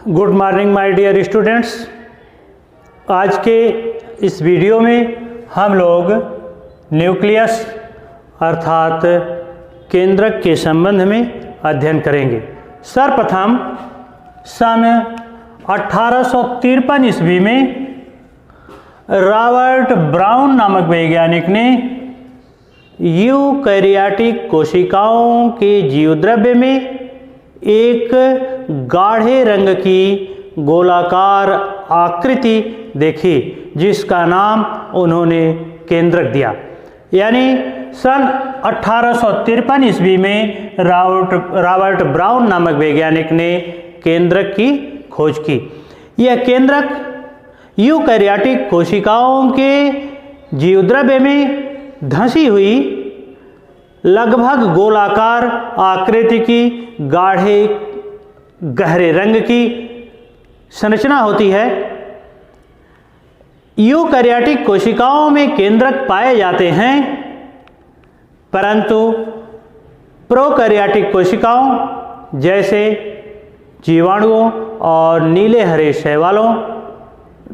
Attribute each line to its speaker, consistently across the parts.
Speaker 1: Good morning my dear students. आज के इस वीडियो में हम लोग न्यूक्लियस अर्थात केंद्रक के संबंध में अध्ययन करेंगे। सर्वप्रथम सन 1853 ईस्वी में रॉबर्ट ब्राउन नामक वैज्ञानिक ने यूकैरियोटिक कोशिकाओं के जीवद्रव्य में एक गाढ़े रंग की गोलाकार आकृति देखी, जिसका नाम उन्होंने केंद्रक दिया। यानी सन 1853 ईस्वी में रॉबर्ट ब्राउन नामक वैज्ञानिक ने केंद्रक की खोज की। यह केंद्रक यूकैरियोटिक कोशिकाओं के जीवद्रव्य में धंसी हुई लगभग गोलाकार आकृति की गाढ़े गहरे रंग की संरचना होती है। यूकैरियोटिक कोशिकाओं में केंद्रक पाए जाते हैं, परंतु प्रोकैरियोटिक कोशिकाओं जैसे जीवाणुओं और नीले हरे शैवालों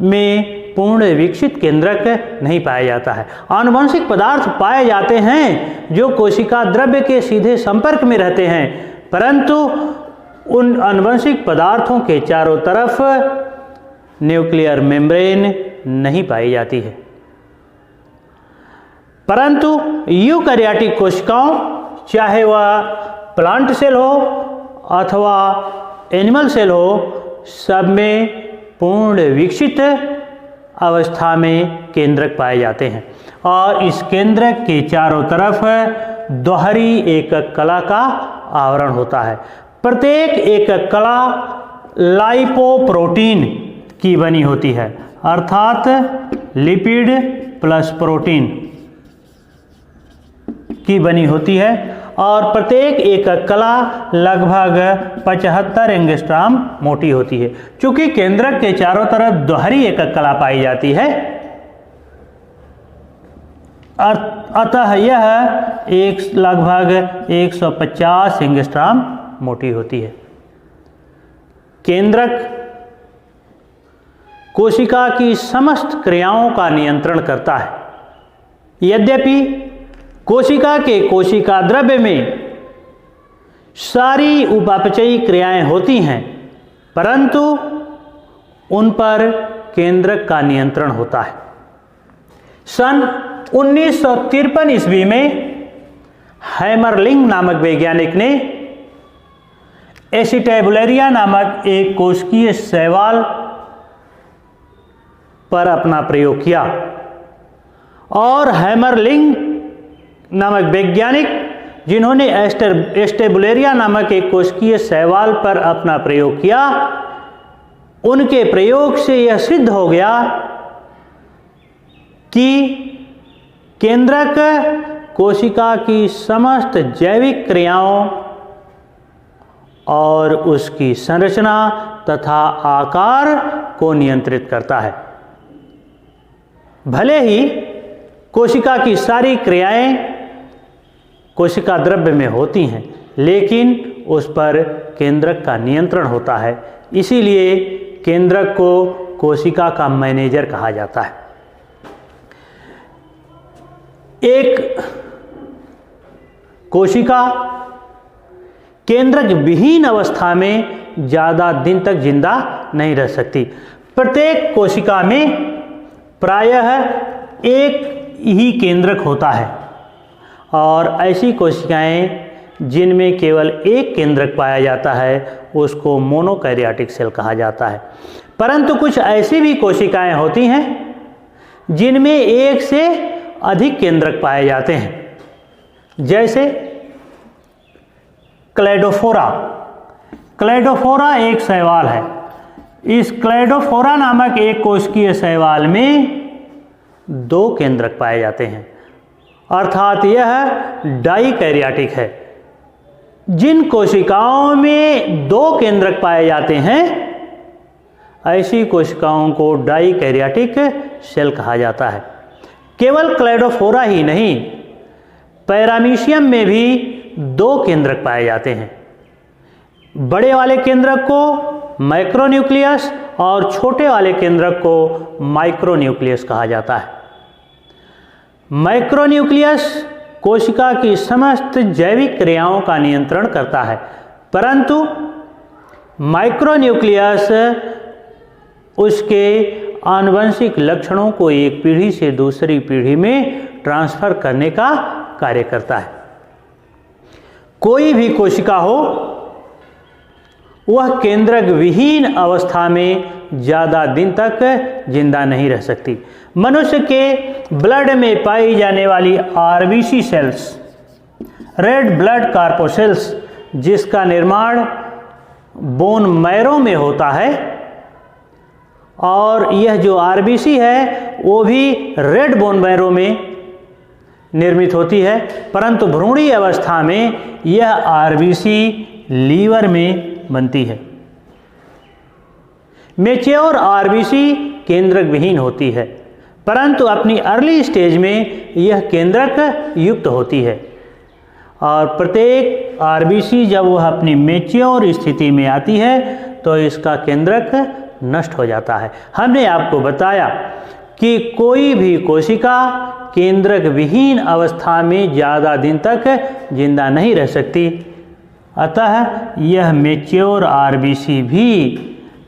Speaker 1: में पूर्ण विकसित केंद्रक नहीं पाया जाता है। आनुवंशिक पदार्थ पाए जाते हैं जो कोशिका द्रव्य के सीधे संपर्क में रहते हैं, परंतु उन आनुवंशिक पदार्थों के चारों तरफ न्यूक्लियर मेम्ब्रेन नहीं पाई जाती है। परंतु यूकैरियोटिक कोशिकाओं, चाहे वह प्लांट सेल हो अथवा एनिमल सेल हो, सब में पूर्ण विकसित अवस्था में केंद्रक पाए जाते हैं और इस केंद्रक के चारों तरफ दोहरी एकक कला का आवरण होता है। प्रत्येक एकक कला लाइपोप्रोटीन की बनी होती है, अर्थात लिपिड प्लस प्रोटीन की बनी होती है और प्रत्येक एकक कला लगभग 75 एंगस्ट्रॉम मोटी होती है। चूंकि केंद्रक के चारों तरफ दोहरी एकक कला पाई जाती है, अतः यह लगभग 150 एंगस्ट्रॉम मोटी होती है। केंद्रक कोशिका की समस्त क्रियाओं का नियंत्रण करता है। यद्यपि कोशिका के कोशिका द्रव्य में सारी उपापचयी क्रियाएं होती हैं, परंतु उन पर केंद्रक का नियंत्रण होता है। सन 1953 ईस्वी में हैमरलिंग नामक वैज्ञानिक ने एसिटेबुलेरिया नामक एक कोशिकीय शैवाल पर अपना प्रयोग किया और हैमरलिंग नामक वैज्ञानिक जिन्होंने एस्टेबुलेरिया नामक एक कोशिकीय शैवाल पर अपना प्रयोग किया, उनके प्रयोग से यह सिद्ध हो गया कि केंद्रक कोशिका की समस्त जैविक क्रियाओं और उसकी संरचना तथा आकार को नियंत्रित करता है। भले ही कोशिका की सारी क्रियाएं कोशिका द्रव्य में होती हैं, लेकिन उस पर केंद्रक का नियंत्रण होता है। इसीलिए केंद्रक को कोशिका का मैनेजर कहा जाता है। एक कोशिका केंद्रक विहीन अवस्था में ज़्यादा दिन तक जिंदा नहीं रह सकती। प्रत्येक कोशिका में प्रायः एक ही केंद्रक होता है और ऐसी कोशिकाएं जिनमें केवल एक केंद्रक पाया जाता है उसको मोनोकैरियोटिक सेल कहा जाता है। परंतु कुछ ऐसी भी कोशिकाएं होती हैं जिनमें एक से अधिक केंद्रक पाए जाते हैं, जैसे क्लेडोफोरा। क्लेडोफोरा एक शैवाल है। इस क्लेडोफोरा नामक एक कोशिकीय शैवाल में 2 केंद्रक पाए जाते हैं, अर्थात यह डाइकैरियोटिक है। जिन कोशिकाओं में 2 केंद्रक पाए जाते हैं, ऐसी कोशिकाओं को डाइकैरियोटिक सेल कहा जाता है। केवल क्लेडोफोरा ही नहीं, पैरामीशियम में भी 2 केंद्रक पाए जाते हैं। बड़े वाले केंद्रक को मैक्रोन्यूक्लियस और छोटे वाले केंद्रक को माइक्रोन्यूक्लियस कहा जाता है। मैक्रोन्यूक्लियस कोशिका की समस्त जैविक क्रियाओं का नियंत्रण करता है, परंतु माइक्रोन्यूक्लियस उसके आनुवंशिक लक्षणों को एक पीढ़ी से दूसरी पीढ़ी में ट्रांसफर करने का कार्य करता है। कोई भी कोशिका हो वह केंद्रक विहीन अवस्था में ज़्यादा दिन तक जिंदा नहीं रह सकती। मनुष्य के ब्लड में पाई जाने वाली आरबीसी सेल्स, रेड ब्लड कार्पोसेल्स, जिसका निर्माण बोन मैरो में होता है, और यह जो आरबीसी है वो भी रेड बोन मैरो में निर्मित होती है, परंतु भ्रूणीय अवस्था में यह आरबीसी लीवर में बनती है। मैच्योर आरबीसी केंद्रक विहीन होती है, परंतु अपनी अर्ली स्टेज में यह केंद्रक युक्त होती है, और प्रत्येक आरबीसी जब वह अपनी मैच्योर स्थिति में आती है तो इसका केंद्रक नष्ट हो जाता है। हमने आपको बताया कि कोई भी कोशिका केंद्रक विहीन अवस्था में ज़्यादा दिन तक जिंदा नहीं रह सकती, अतः यह मैच्योर आरबीसी भी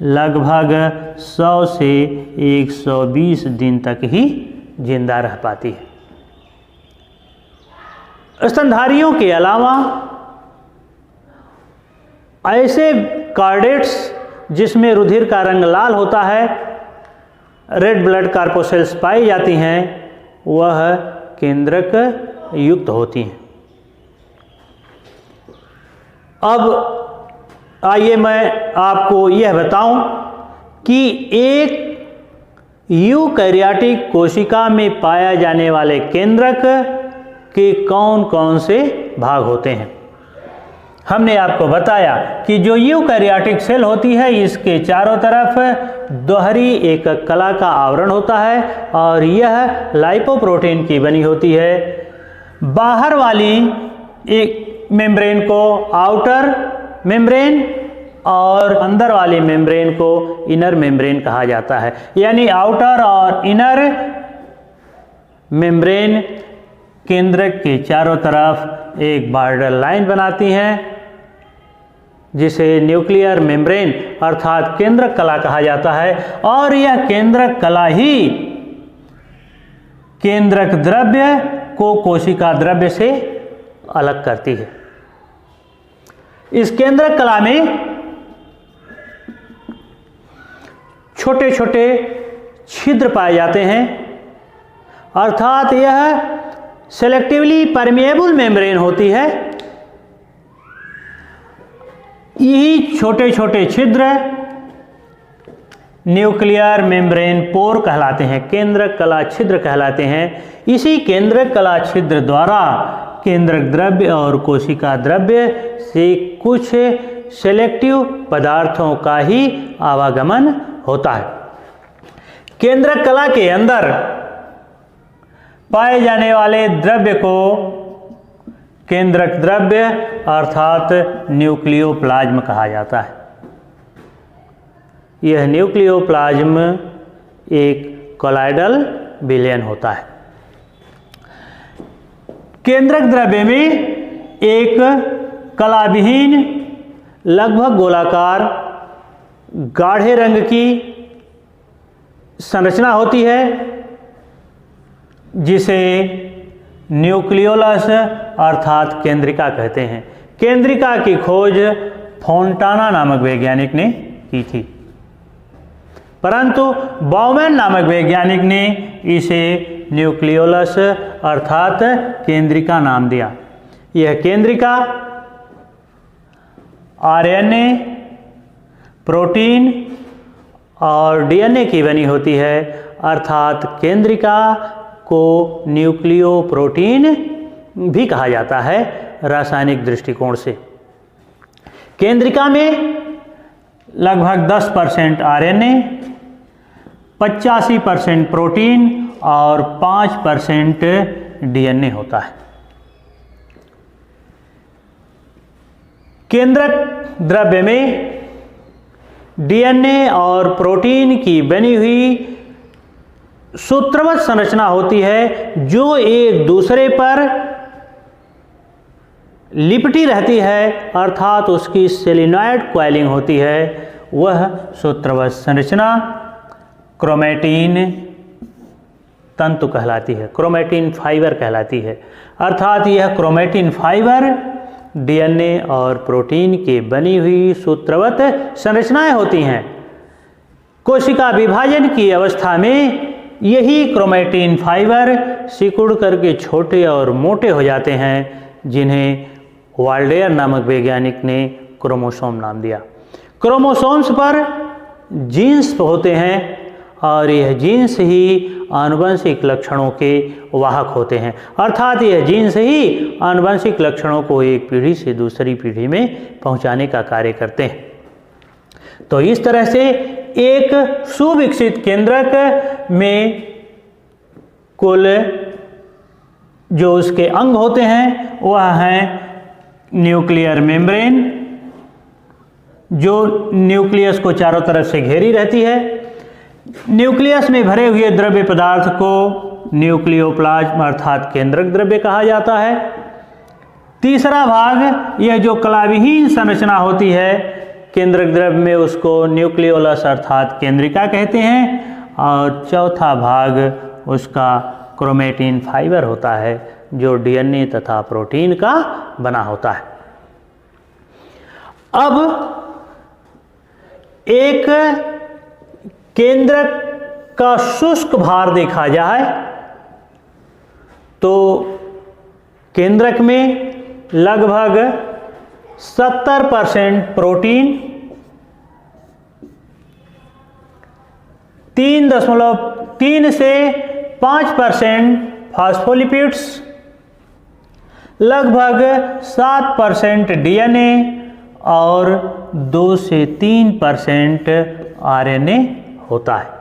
Speaker 1: लगभग 100 से 120 दिन तक ही जिंदा रह पाती है। स्तनधारियों के अलावा ऐसे कार्डेट्स जिसमें रुधिर का रंग लाल होता है, रेड ब्लड कार्पोसेल्स पाई जाती हैं, वह केंद्रक युक्त होती हैं। अब आइए मैं आपको यह बताऊं कि एक यूकैरियोटिक कोशिका में पाया जाने वाले केंद्रक के कौन कौन से भाग होते हैं। हमने आपको बताया कि जो यूकैरियोटिक सेल होती है इसके चारों तरफ दोहरी एक कला का आवरण होता है और यह लाइपोप्रोटीन की बनी होती है। बाहर वाली एक मेम्ब्रेन को आउटर मेम्ब्रेन और अंदर वाली मेम्ब्रेन को इनर मेम्ब्रेन कहा जाता है। यानी आउटर और इनर मेम्ब्रेन केंद्रक के चारों तरफ एक बॉर्डर लाइन बनाती हैं, जिसे न्यूक्लियर मेम्ब्रेन अर्थात केंद्रक कला कहा जाता है, और यह केंद्रक कला ही केंद्रक द्रव्य को कोशिका द्रव्य से अलग करती है। इस केंद्रक कला में छोटे छोटे छिद्र पाए जाते हैं, अर्थात यह सेलेक्टिवली परमिएबल मेम्ब्रेन होती है। यही छोटे छोटे छिद्र न्यूक्लियर मेम्ब्रेन पोर कहलाते हैं, केंद्रक कला छिद्र कहलाते हैं। इसी केंद्रक कला छिद्र द्वारा केंद्रक द्रव्य और कोशिका द्रव्य से कुछ सेलेक्टिव पदार्थों का ही आवागमन होता है। केंद्रक कला के अंदर पाए जाने वाले द्रव्य को केंद्रक द्रव्य अर्थात न्यूक्लियोप्लाज्म कहा जाता है। यह न्यूक्लियोप्लाज्म एक कोलाइडल विलयन होता है। केंद्रक द्रव्य में एक कलाविहीन लगभग गोलाकार गाढ़े रंग की संरचना होती है, जिसे न्यूक्लियोलस अर्थात केंद्रिका कहते हैं। केंद्रिका की खोज फोंटाना नामक वैज्ञानिक ने की थी, परंतु बाउमैन नामक वैज्ञानिक ने इसे न्यूक्लियोलस अर्थात केंद्रिका नाम दिया। यह केंद्रिका आरएनए, प्रोटीन और डीएनए की बनी होती है, अर्थात केंद्रिका को न्यूक्लियोप्रोटीन भी कहा जाता है रासायनिक दृष्टिकोण से। केंद्रिका में लगभग 10% आरएनए, 85% प्रोटीन और 5% डीएनए होता है। केंद्रक द्रव्य में डीएनए और प्रोटीन की बनी हुई सूत्रवत संरचना होती है जो एक दूसरे पर लिपटी रहती है, अर्थात उसकी सेलिनॉइड कॉइलिंग होती है। वह सूत्रवत संरचना क्रोमैटिन तंतु कहलाती है, क्रोमैटिन फाइबर कहलाती है। अर्थात यह क्रोमैटिन फाइबर डीएनए और प्रोटीन की बनी हुई सूत्रवत संरचनाएं होती हैं। कोशिका विभाजन की अवस्था में यही क्रोमैटिन फाइबर सिकुड़ करके छोटे और मोटे हो जाते हैं, जिन्हें वाल्डेयर नामक वैज्ञानिक ने क्रोमोसोम नाम दिया। क्रोमोसोम्स पर जीन्स होते हैं और यह जीन्स ही आनुवंशिक लक्षणों के वाहक होते हैं, अर्थात यह जीन्स ही आनुवंशिक लक्षणों को एक पीढ़ी से दूसरी पीढ़ी में पहुंचाने का कार्य करते हैं। तो इस तरह से एक सुविकसित केंद्रक में कुल जो उसके अंग होते हैं वह हैं न्यूक्लियर मेम्ब्रेन, जो न्यूक्लियस को चारों तरफ से घेरी रहती है। न्यूक्लियस में भरे हुए द्रव्य पदार्थ को न्यूक्लियोप्लाज्म अर्थात केंद्रक द्रव्य कहा जाता है। तीसरा भाग यह जो कलाविहीन संरचना होती है केंद्रक द्रव्य में, उसको न्यूक्लियोलस अर्थात केंद्रिका कहते हैं। और चौथा भाग उसका क्रोमैटिन फाइबर होता है जो डीएनए तथा प्रोटीन का बना होता है। अब एक केंद्रक का शुष्क भार देखा जाए तो केंद्रक में लगभग 70% प्रोटीन, 3.3 से 5% फॉस्फोलिपिड्स, लगभग 7% डीएनए और 2 से 3% आरएनए होता है।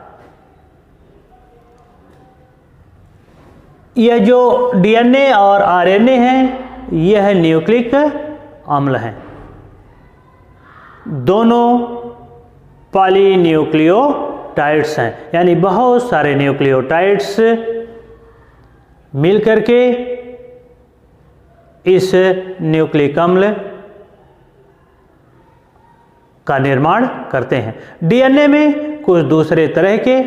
Speaker 1: यह जो डीएनए और आरएनए है यह न्यूक्लिक अम्ल हैं। दोनों पॉलीन्यूक्लियोटाइड्स हैं, यानी बहुत सारे न्यूक्लियोटाइड्स मिलकर के इस न्यूक्लिक अम्ल का निर्माण करते हैं। डीएनए में कुछ दूसरे तरह के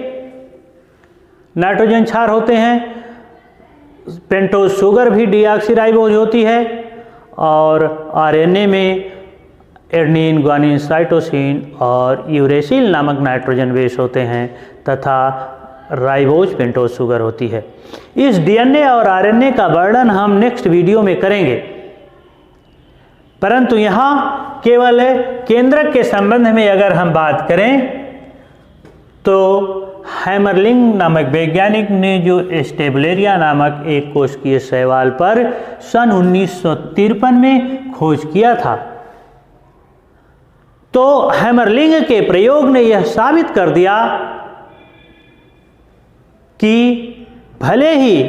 Speaker 1: नाइट्रोजन क्षार होते हैं, पेंटोज शुगर भी डीऑक्सीराइबोज होती है, और आरएनए में एडेनिन, ग्वानिन, साइटोसिन और यूरेसिल नामक नाइट्रोजन बेस होते हैं तथा राइबोज पेंटोज शुगर होती है। इस डीएनए और आरएनए का वर्णन हम नेक्स्ट वीडियो में करेंगे, परंतु यहाँ केवल केंद्रक के संबंध में अगर हम बात करें तो हैमरलिंग नामक वैज्ञानिक ने जो स्टेबुलेरिया नामक एक कोशिकीय शैवाल पर सन 1953 में खोज किया था, तो हैमरलिंग के प्रयोग ने यह साबित कर दिया कि भले ही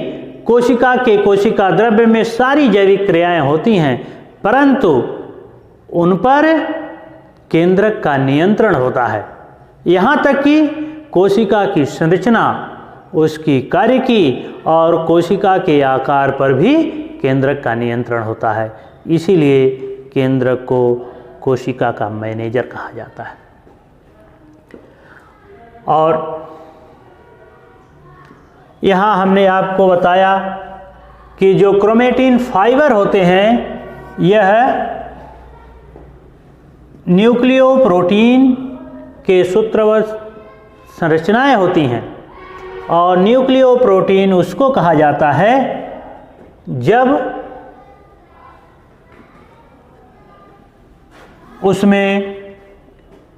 Speaker 1: कोशिका के कोशिका द्रव्य में सारी जैविक क्रियाएं होती हैं, परंतु उन पर केंद्रक का नियंत्रण होता है। यहाँ तक कि कोशिका की संरचना, उसकी कार्यकी और कोशिका के आकार पर भी केंद्रक का नियंत्रण होता है। इसीलिए केंद्रक को कोशिका का मैनेजर कहा जाता है। और यहाँ हमने आपको बताया कि जो क्रोमैटिन फाइबर होते हैं यह न्यूक्लियोप्रोटीन के सूत्रवत संरचनाएं होती हैं, और न्यूक्लियोप्रोटीन उसको कहा जाता है जब उसमें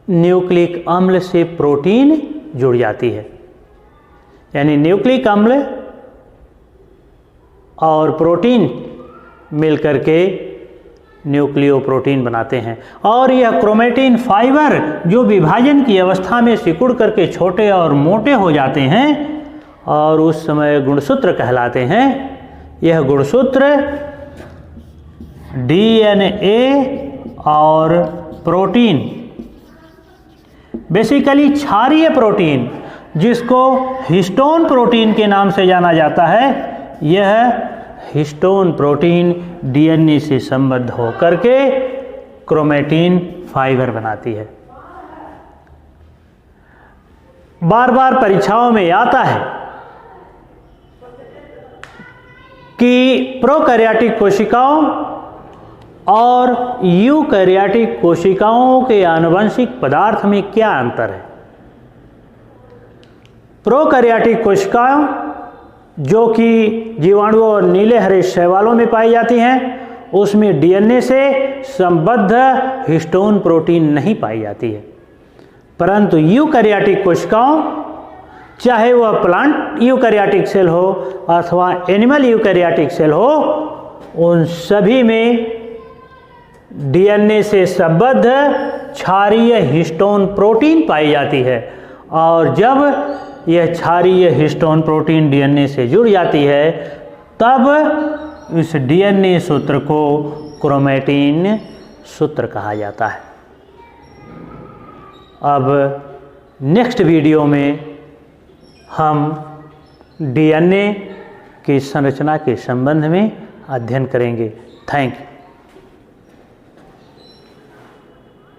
Speaker 1: न्यूक्लिक अम्ल से प्रोटीन जुड़ जाती है। यानी न्यूक्लिक अम्ल और प्रोटीन मिलकर के न्यूक्लियोप्रोटीन बनाते हैं। और यह क्रोमैटिन फाइबर जो विभाजन की अवस्था में सिकुड़ करके छोटे और मोटे हो जाते हैं और उस समय गुणसूत्र कहलाते हैं। यह गुणसूत्र डीएनए और प्रोटीन बेसिकली क्षारीय प्रोटीन, जिसको हिस्टोन प्रोटीन के नाम से जाना जाता है, यह हिस्टोन प्रोटीन डीएनए से संबद्ध होकर के क्रोमैटिन फाइबर बनाती है। बार बार परीक्षाओं में आता है कि प्रोकैरियोटिक कोशिकाओं और यूकैरियोटिक कोशिकाओं के आनुवंशिक पदार्थ में क्या अंतर है। प्रोकैरियोटिक कोशिकाओं जो कि जीवाणुओं और नीले हरे शैवालों में पाई जाती हैं, उसमें डीएनए से संबद्ध हिस्टोन प्रोटीन नहीं पाई जाती है। परंतु यूकैरियोटिक कोशिकाओं, चाहे वह प्लांट यूकैरियोटिक सेल हो अथवा एनिमल यूकैरियोटिक सेल हो, उन सभी में डीएनए से संबद्ध क्षारीय हिस्टोन प्रोटीन पाई जाती है। और जब यह क्षारीय हिस्टोन प्रोटीन डीएनए से जुड़ जाती है, तब इस डीएनए सूत्र को क्रोमैटिन सूत्र कहा जाता है। अब नेक्स्ट वीडियो में हम डीएनए की संरचना के संबंध में अध्ययन करेंगे। Thank you.